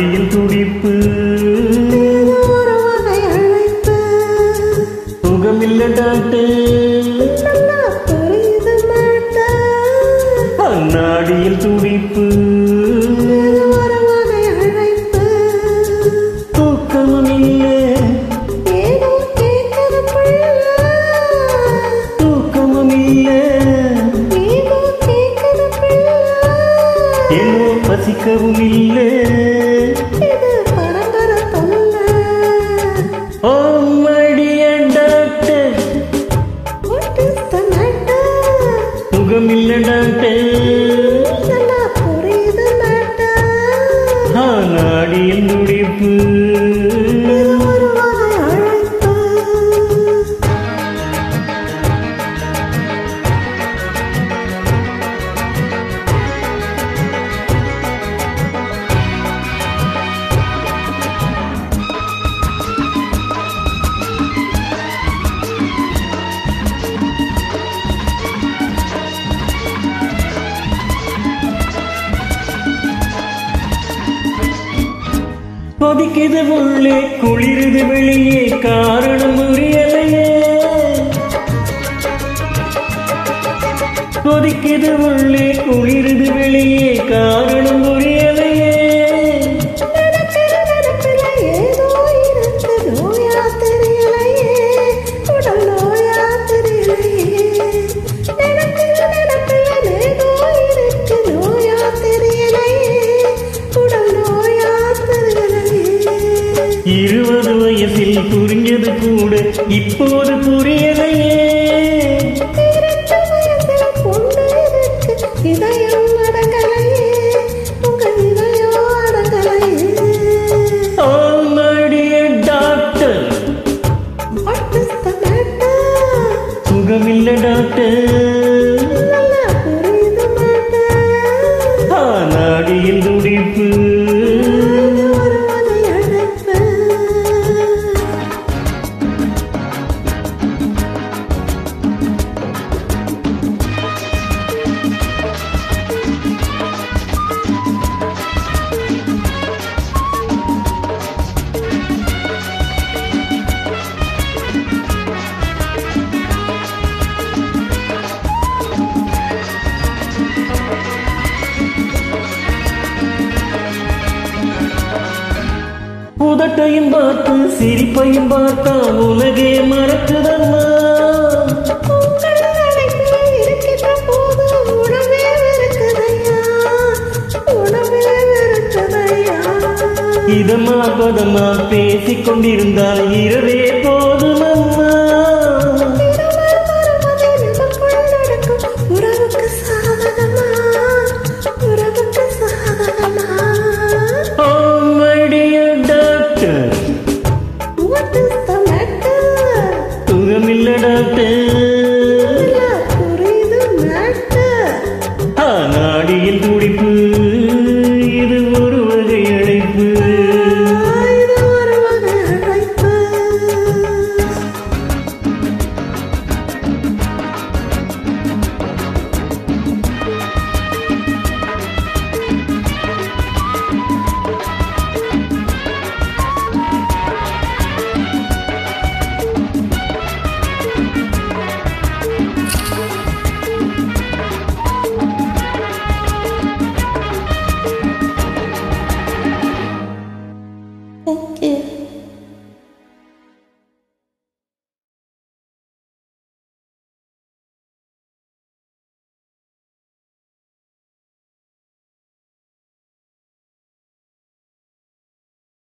நாடியில் துடிப்பு சுகமில்ல டாக்டர் நாடியில் துடிப்பு தூக்கமும் இல்லை தூக்கமும் இல்லை ஏனோ பசிக்கவும் இல்லை ஓ மடிய டாக்டர் சுகமில்ல டாக்டர் நாடியில் துடிப்பு கொதிக்குது உள்ளே குளிருது வெளியே காரணம் புரியலையே கொதிக்குது உள்ளே குளிருது வெளியே காரணம் புரியலையே இருபது வயசில் புரிஞ்சது கூட இப்போது புரியலையே டாக்டர் சுகமில்ல டாக்டர் நாடியில் துடிப்பு உதட்டையும் பார்த்து சிரிப்பையும் பார்த்தா உலகே மறக்குதம்மா இதமா பதமா பேசிக் கொண்டிருந்தால் இரவே